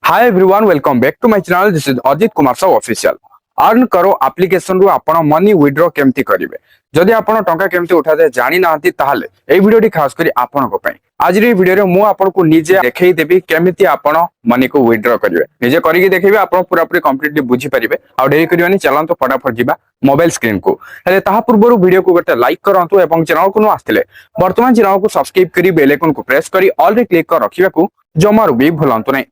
Hi everyone welcome back to my channel. This is Ajit Kumar Sahu official. Earn करो application रु आपण money withdraw केमती करिवे। जदि आपण टंका केमती उठाते जानि नाहंती ताहाले एई वीडियोटी खास करी आपण को पई आज रे वीडियो रे मु आपण को निजे देखेई देबी केमती आपण मनी को विथड्रॉ करिवे। निजे करिके देखिबे आपण पूरा पूरी कंप्लीटली बुझी परिबे। आ देरी करिवानी चलंतो फटाफट जिबा मोबाइल स्क्रीन को। हेले ताहा पूर्व वीडियो को गटे लाइक करंतु एवं चैनल को न आस्थिले वर्तमान चैनल को सब्सक्राइब करी बेल आइकन को प्रेस करी ऑल रे क्लिक कर रखिबा को जमारु भी भूलंतु नै।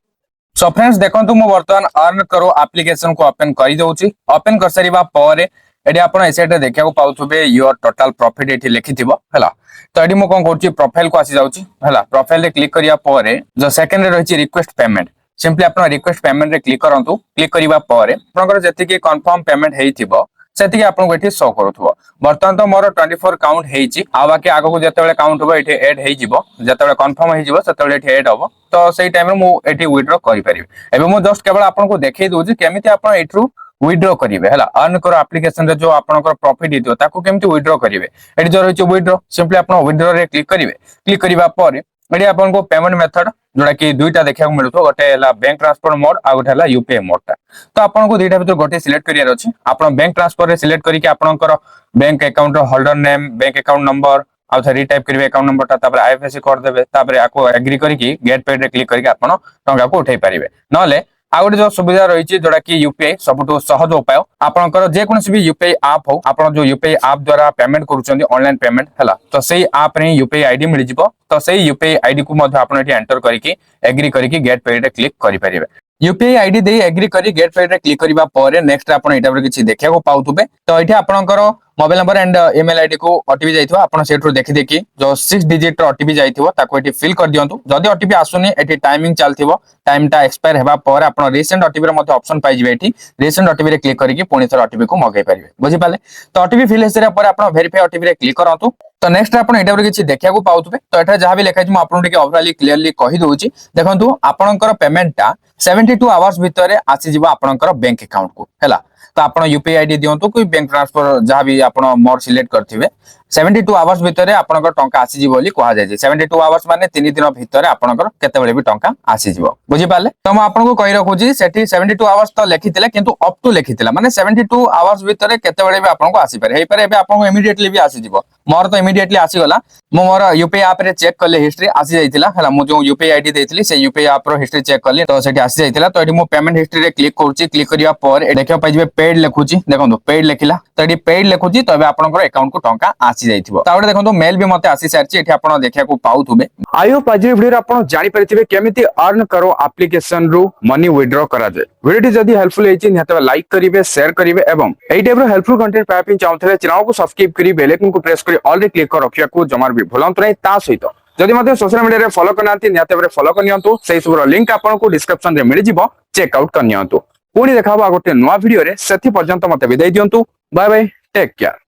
सो फ्रेंड्स देखंतु मु वर्तमान अर्न करो एप्लिकेशन को ओपन करि दउची। ओपन कर सरीबा परे एडी आपण एसेट देखिया को पाउथबे योर टोटल प्रॉफिट एठी लिखिथिबो हला। तो एडी मु कोन करची प्रोफाइल को आसी जाउची हला। प्रोफाइल रे क्लिक करिया परे जो सेकंड रे रहिची रिक्वेस्ट पेमेंट सिंपली आपण रिक्वेस्ट पेमेंट रे क्लिक करंतु। क्लिक करिबा परे आपनकर जति के कंफर्म पेमेंट हेइथिबो सेति के आपन को एठी शो करथबो। वर्तमान तो मोर 24 काउंट हेइची आ बाकी आगो को जतेबेले काउंट होबो एठी ऐड हेइ जिवो। जतेबेले कंफर्म हेइ जिवो सेतेबेले एठी ऐड होबो। तो सेही टाइम रे मु एठी विथड्रॉ करि परिबे। एबे मु जस्ट केवल आपन को देखै दोची केमिति आपन एठरू विथड्रॉ करिवे हला। अर्न करो एप्लिकेशन रे जो आपनकर प्रॉफिट हितो ताको केमिति विथड्रॉ करिवे एठी जो रहिछ विथड्रॉ सिंपली आपन विथड्रॉ रे क्लिक करिवे। क्लिक करिबा परे एठी आपन को पेमेंट मेथड जोडा कि दुईटा देखिया को मिलथो गोटे हला बैंक ट्रांसफर मोड आ गोटे हला यूपीआई मोड ता। तो आपन को दुईटा भीतर गोटे सिलेक्ट करियार अछि। आपन बैंक ट्रांसफर रे सिलेक्ट करिके आपनकर बैंक अकाउंट रो holder name bank account number आ थ रीटाइप करिवे अकाउंट नंबर ता तापर आईएफएससी कोड देबे तापर आको एग्री करिके गेट पेड रे क्लिक करिके आपन टंका को उठाई परिवे। नले आ गोटे जो सुविधा रही जोड़ा कि यूपीआई सबुठु सहज उपाय आपनकर जे कोनसी भी यूपीआई ऐप हो आपन जो यूपीआई ऐप द्वारा पेमेंट करूछन्ती ऑनलाइन पेमेंट हला। तो सेही ऐप रे यूपीआई आईडी मिल जिवो। तो सेही यूपीआई आईडी को मध्य आपन एठी एंटर करिके एग्री करिके गेट पेड रे क्लिक करि परिबे। यूपीआई आईडी दे एग्री करी गेट पेड रे क्लिक करिबा परे नेक्स्ट आपन एटा पर किछि देखिया को पाउथुबे। तो एठी आपनकर mobile number and email ID को ओटीपी जाइथिबो। आपन सेठरो देखि देखि जो 6 डिजिट रो ओटीपी जाइथिबो ताको एठी फिल कर दियंतु। जदी ओटीपी आसुनी एठी टाइमिंग चलथिबो टाइम टा एक्सपायर हेबा पर आपन रीसेंट ओटीपी रे मते ऑप्शन पाइ जिवे। एठी रीसेंट ओटीपी रे क्लिक करिके पुनी थर ओटीपी को मगाई परिबे। बुझि पाले। तो ओटीपी फिल हेसरा पर आपन वेरीफाई ओटीपी रे क्लिक करंतु। तो नेक्स्ट आपन एटा पर किछि देखिया को पाउथुबे। तो एठा जहा भी लिखा छि म आपन टिके ओवरऑली क्लियरली कहि दोउची। देखंतु आपनकर पेमेंट टा 72 आवर्स भितरे आसी जिवो आपनकर बैंक अकाउंट को हला। तो आपन यूपीआई आईडी दियंतु कोई बैंक ट्रांसफर जहा भी आपन मोर सिलेक्ट करथिबे 72 आवर्स भितरे आपनकर टंका आसी जिवो बोली कहा जाय छै। 72 आवर्स माने 3 दिन भितरे आपनकर केते बेले भी टंका आसी जिवो। बुझि पाले। तो म आपन को कहि रखु छी सेठी 72 आवर्स तो लिखिथिले किंतु अप टू लिखिथिला माने 72 आवर्स भितरे केते बेले भी आपन को आसी पारे हेइ पारे। एबे आपन को इमीडिएटली भी आसी जिवो। मोर तो इमीडिएटली आसी गला। मो मोर यूपीआई ऐप रे चेक करले हिस्ट्री आसी जाइतिला हला। मु जो यूपीआई आईडी देथिली से यूपीआई ऐप रो हिस्ट्री चेक करले तो सेठी आसी जाइतिला। तो एठी मु पेमेंट हिस्ट्री रे क्लिक करूची। क्लिक करिया पर देखियो पाइ जिवे पेड लेखुची। देखंतु पेड लेखिला तो एठी पेड लेखुची। तो एबे आपनकर अकाउंट को टंका आसी जाइथिबो। तावडे देखंतु मेल भी मते आसी सारची एठी आपन देखिया को पाउथुबे। आई होप आज वीडियो रे आपन जानि परिथिबे केमिति अर्न करो एप्लिकेशन रु मनी विथड्रॉ करा जाय। वीडियो जदी हेल्पफुल हेछि निहत लाइक करिवे शेयर करिवे एवं एई टाइप रो हेल्पफुल कंटेंट पाइ पिन चाहथले चैनल को सब्सक्राइब करि बेल आइकन को प्रेस करि ऑल रे क्लिक कर रखिया को जमार भी भूलंतु नै। ता सहित जदि मते सोशल मीडिया रे फॉलो करनांती निहत भाबरे फॉलो करनियंतु। सेहि सबरो लिंक आपन को डिस्क्रिप्शन रे मिलि जिवो चेक आउट करनियंतु। पुनी देखाबो गोटे नवा वीडियो रे सेति पर्यंत मते विदाई दियंतु। Bye bye take care.